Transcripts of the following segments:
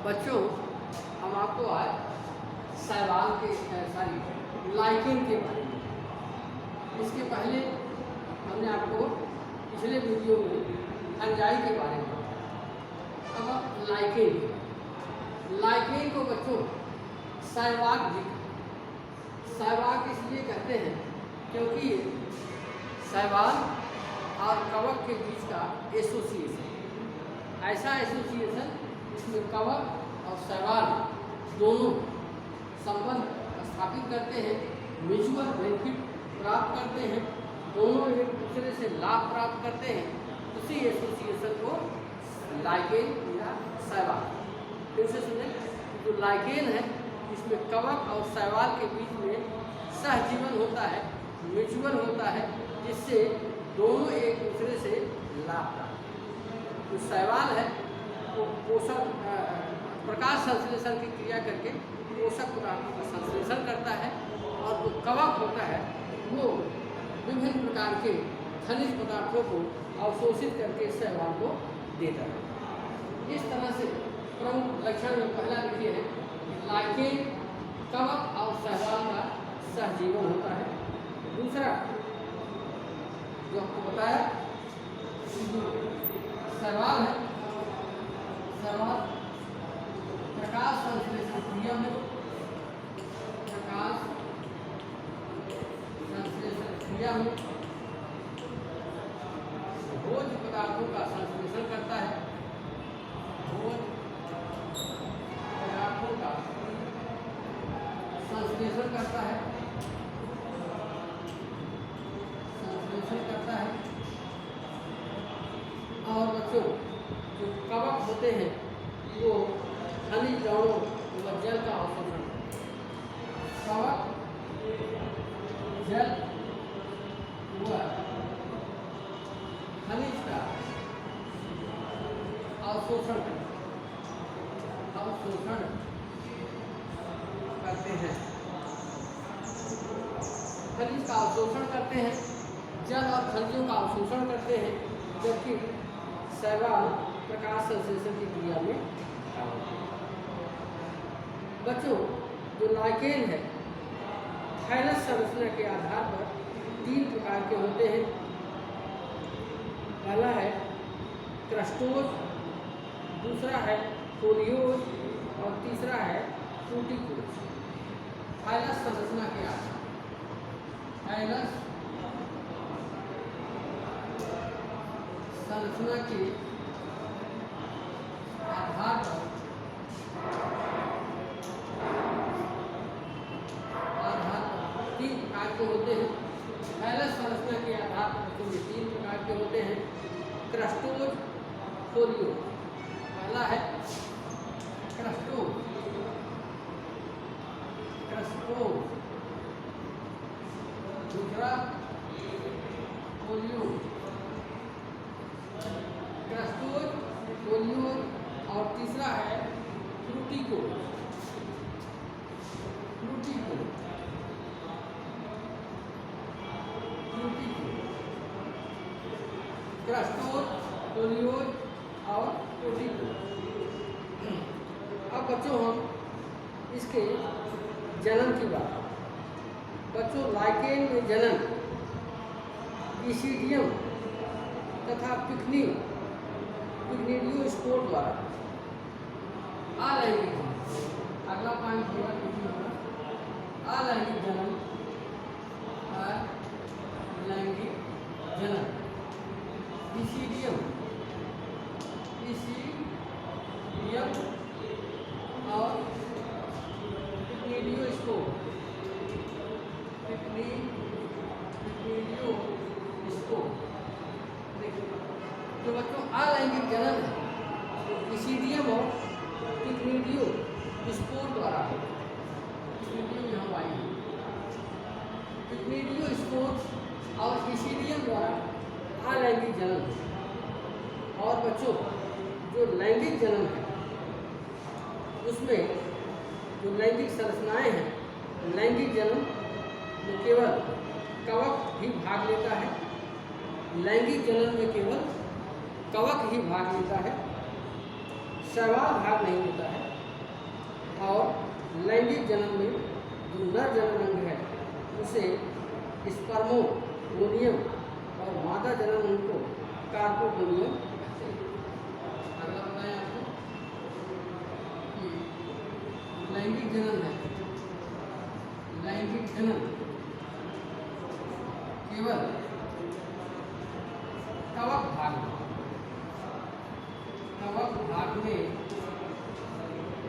बच्चों, हम आपको आज शैवाल के लाइकेन के बारे में, इसके पहले हमने आपको पिछले वीडियो में फंजाई के बारे में, अब लाइकेन को बच्चों शैवाल इसलिए कहते हैं क्योंकि शैवाल और कवक के बीच का एसोसिएशन, ऐसा एसोसिएशन इसमें कवक और शैवाल दोनों संबंध स्थापित करते हैं, म्यूचुअल बेनिफिट प्राप्त करते हैं, दोनों एक दूसरे से लाभ प्राप्त करते हैं। उसी एसोसिएशन को लाइकेन या शैवाल, फिर से सुने, जो लाइकेन है इसमें कवक और शैवाल के बीच में सहजीवन होता है, म्यूचुअल होता है, जिससे दोनों एक दूसरे से लाभ प्राप्त। जो शैवाल है वो पोषक प्रकाश संश्लेषण की क्रिया करके पोषक पदार्थों का संश्लेषण करता है, और जो कवक होता है वो विभिन्न प्रकार के खनिज पदार्थों को अवशोषित करके शैवाल को देता है। इस तरह से प्रमुख लक्षण में पहला लिखिए है लाइकेन कवक और शैवाल का सहजीवन होता है। दूसरा जो आपको बताया शैवाल है, शैवाल प्रकाश संश्लेषण क्रिया में भोज्य पदार्थों का संश्लेषण करता है, भोज्य पदार्थों का संश्लेषण करता है, और बच्चों जो कवक होते हैं वो खनिज लवणों व जल का अवशोषण, कवक जल व खनिज का अवशोषण करते हैं, खनिज का अवशोषण करते हैं, जल और खनिजों का अवशोषण करते हैं, जबकि शैवाल प्रकाश संश्लेषण की क्रिया में काम होते हैं। बच्चों, जो लाइकेन है थाइलस संरचना के आधार पर 3 प्रकार के होते हैं। पहला है क्रस्टोज, दूसरा है फोलियोज और तीसरा है फ्रूटिकोज। थाइलस संरचना के आधार, थाइलस संरचना के आधार पर 3 प्रकार के होते हैं। थाइलस संरचना के आधार पर 3 प्रकार के होते हैं, क्रस्टोज, फोलियोज। पहला है क्रस्टोज, दूसरा फोलियोज, क्रस्टोज, फोलियोज और तीसरा है फ्रूटिकोज। क्रस्टोज, फोलियोज और फ्रूटिकोज। अब बच्चों हम इसके जन्म की बात, बच्चों लाइकेन में जन्म इसीडियम तथा पिक्निडियो स्पोर द्वारा अलैंगिक, अगला पॉइंट होगा अलैंगिक जन्म, अलैंगिक जन्म इसीडियम और पिक्निडियो स्पोर, जो बच्चों अलैंगिक जन्म है तो इसीडियम और पिक्निडियो स्पोर द्वारा, यहाँ आई है, पिक्निडियो स्पोर और इसीडियम द्वारा अलैंगिक जन्म है। और बच्चों जो लैंगिक जन्म है उसमें जो लैंगिक संरचनाएं हैं, लैंगिक जन्म में केवल कवक ही भाग लेता है, लैंगिक जन्म में केवल कवक ही भाग लेता है, शैवाल भाग नहीं लेता है। और लैंगिक जनन में जो नर जनन अंग है उसे स्पर्मोगोनियम और मादा जनन अंग को कार्पोगोनियम कहते हैं। अगला बताएं आपको कि लैंगिक जनन है, लैंगिक जनन केवल कवक भाग में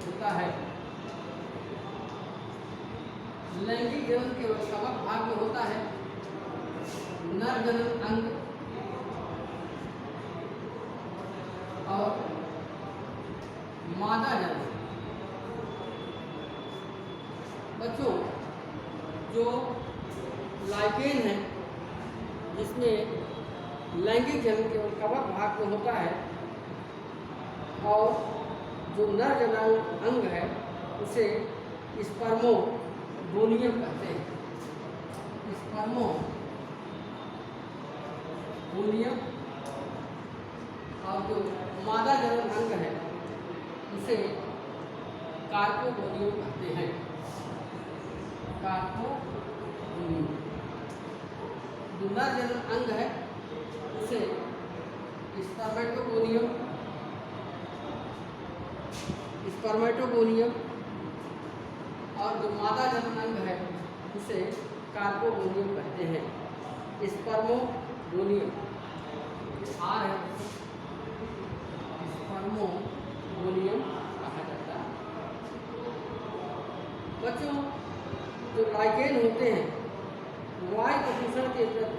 होता है। लैंगिक जनन केवल कवक भाग में होता है। नर जनन अंग और मादा जनन। बच्चों, जो लाइकेन है जिसमें लैंगिक जनन केवल कवक भाग में होता है और जो नर जनन अंग है उसे स्पर्मोगोनियम कहते हैं। स्पर्मोगोनियम और जो मादा जनन अंग है उसे कार्पोगोनियम कहते हैं। कार्पोगोनियम। जो नर जनन अंग है उसे स्पर्मेटोगोनियम और जो मादा जनन अंग है उसे कार्पोगोनियम कहते हैं। स्पर्मोगोनियम आर है, स्पर्मोगोनियम कहा जाता है। बच्चों, जो लाइकेन होते हैं वायु प्रदूषण के प्रति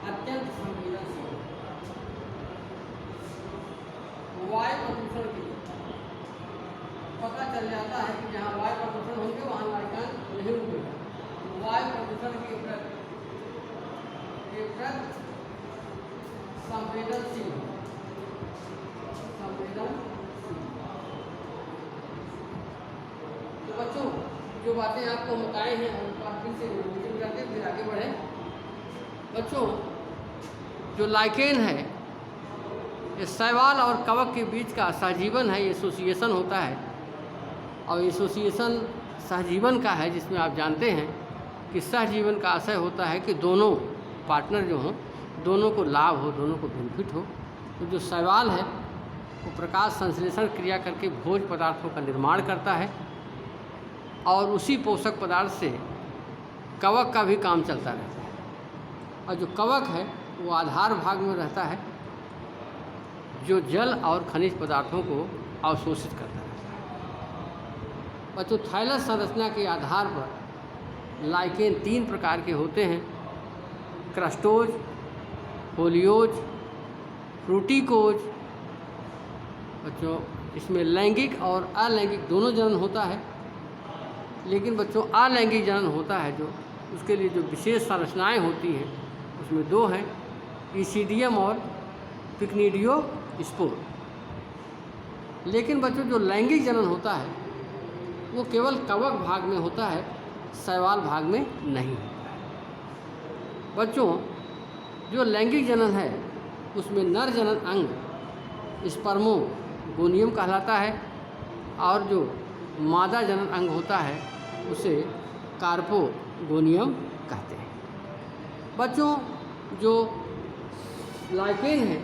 अत्यंत संवेदनशील। वायु प्रदूषण के पता चल जाता है कि जहाँ वायु प्रदूषण होंगे वहाँ लाइकेन नहीं उगेगा। वायु प्रदूषण के प्रति संवेदनशील। तो बच्चों, जो बातें आपको बताए हैं उनको आप फिर से रिवीजन करके फिर आगे बढ़ें। बच्चों, जो लाइकेन है ये शैवाल और कवक के बीच का सहजीवन है, एसोसिएशन होता है। और एसोसिएशन सहजीवन का है जिसमें आप जानते हैं कि सहजीवन का आशय होता है कि दोनों पार्टनर जो हों दोनों को लाभ हो, दोनों को बेनिफिट हो। तो जो शैवाल है वो प्रकाश संश्लेषण क्रिया करके भोज्य पदार्थों का निर्माण करता है और उसी पोषक पदार्थ से कवक का भी काम चलता रहता है। और जो कवक है वो आधार भाग में रहता है जो जल और खनिज पदार्थों को अवशोषित करता रहता है। बच्चों, थाइलस संरचना के आधार पर लाइकेन 3 प्रकार के होते हैं: क्रस्टोज, फोलियोज, फ्रूटिकोज। बच्चों, इसमें लैंगिक और अलैंगिक दोनों जनन होता है। लेकिन बच्चों, अलैंगिक जनन होता है जो उसके लिए जो विशेष संरचनाएं होती हैं उसमें 2 हैं, ईसीडियम और पिक्निडियोस्पोर। लेकिन बच्चों, जो लैंगिक जनन होता है वो केवल कवक भाग में होता है, शैवाल भाग में नहीं होता है। बच्चों, जो लैंगिक जनन है उसमें नर जनन अंग स्पर्मोगोनियम कहलाता है और जो मादा जनन अंग होता है उसे कार्पोगोनियम कहते हैं। बच्चों, जो लाइकेन है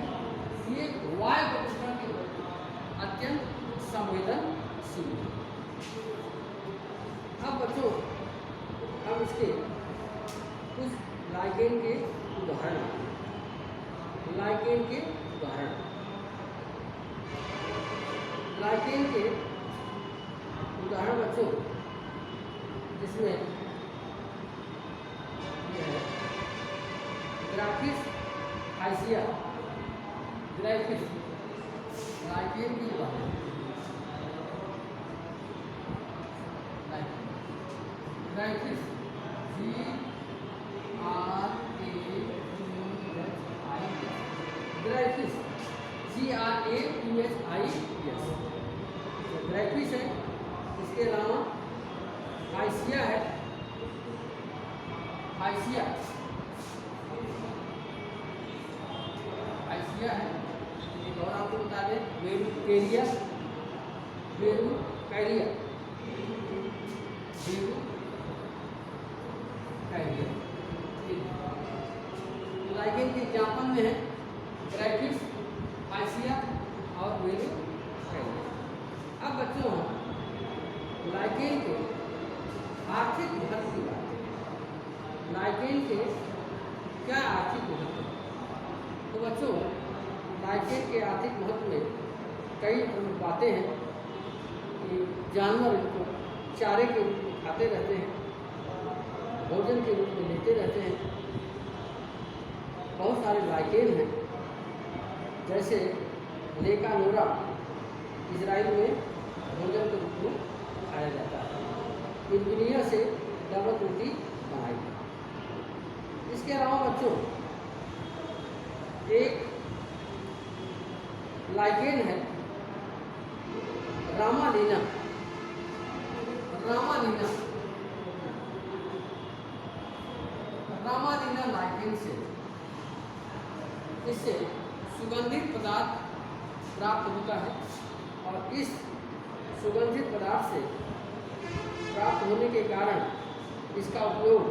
ये वायु प्रदूषण के प्रति अत्यंत संवेदनशील है। अब बच्चों, हम इसके कुछ लाइकेन के उदाहरण लाइकेन के उदाहरण बच्चों, जिसमें यह है ग्राफिस हाइसिया। ग्राफिस लाइकेन की उदाहरण ग्राफिस GRAPHIS ग्राफिस है। इसके अलावा हाइसिया है। हाइसिया है। एक और आपको बता दें, वेरुकैरिया। भेड़ू कैरियर। लाइकेन के एग्जाम्पल में है ग्राइफिस, पाइसिया और भेड़ू कैरियर। अब बच्चों लाइकेन के आर्थिक महत्व की बात है। लाइकेन के क्या आर्थिक महत्व है? तो बच्चों लाइकेन के आर्थिक महत्व में कई प्रमुख बातें हैं कि जानवर इनको चारे के रूप में खाते रहते हैं, भोजन के रूप में लेते रहते हैं। बहुत सारे लाइकेन हैं, जैसे लेकानोरा इजराइल में भोजन के रूप में खाया जाता है। इल्बिनिया से डबल रोटी बनाई जाती है। इसके अलावा बच्चों एक लाइकेन है रामालीना। रामालीना रामालीना लाइकेन से इससे सुगंधित पदार्थ प्राप्त होता है और इस सुगंधित पदार्थ से प्राप्त होने के कारण इसका उपयोग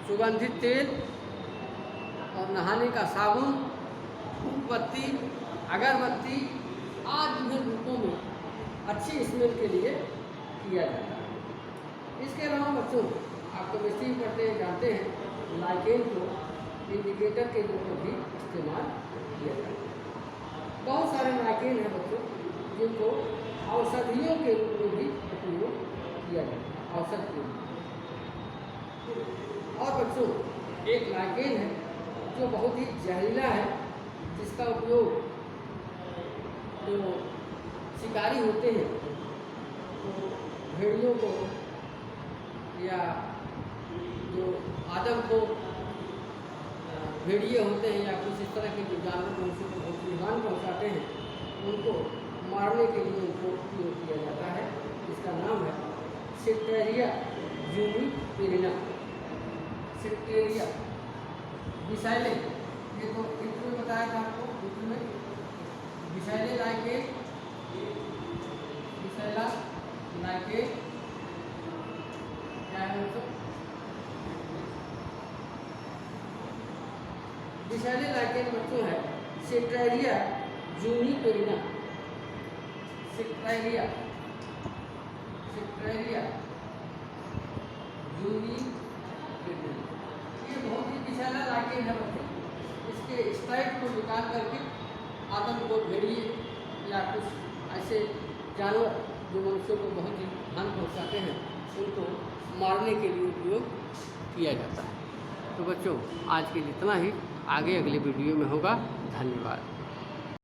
सुगंधित तेल और नहाने का साबुन, धूपबत्ती, अगरबत्ती आदि विभिन्न रूपों में अच्छी स्मेल के लिए किया जाता है। इसके अलावा बच्चों आप केमिस्ट्री पढ़ते हैं, जानते हैं लाइकेन को इंडिकेटर के रूप में भी इस्तेमाल किया जाता है। बहुत सारे लाइकेन हैं बच्चों जिनको औषधियों के रूप में भी उपयोग किया जाता है, औषध के रूप में। और बच्चों एक लाइकेन है जो बहुत ही जहरीला है, जिसका उपयोग जो शिकारी होते हैं तो भेड़ियों को या जो आदम को भेड़िए होते हैं या कुछ इस तरह के जो जानवर मनुष्यों को बहुत नुकसान पहुँचाते हैं, उनको मारने के लिए उनको उपयोग किया जाता है। इसका नाम है सिट्टेरिया यूनिपेरिना। सिट्टेरिया विषैले, ये तो चित्र में बताया था आपको, चित्र में विषैले लाइकेन, विषैला लाइकेन क्या है तो विषैले लाइकेन बच्चों है सिट्टेरिया यूनिपेरिना। सिट्टेरिया यूनिपेरिना ये बहुत ही विषैला लाइकेन है बच्चों। इसके स्टाइल को निकाल करके आदम को भेड़िए या कुछ ऐसे जानवर जो मनुष्यों को बहुत ही हानि पहुँचाते हैं, उनको मारने के लिए उपयोग किया जाता है। तो बच्चों आज के लिए इतना ही, आगे अगले वीडियो में होगा। धन्यवाद।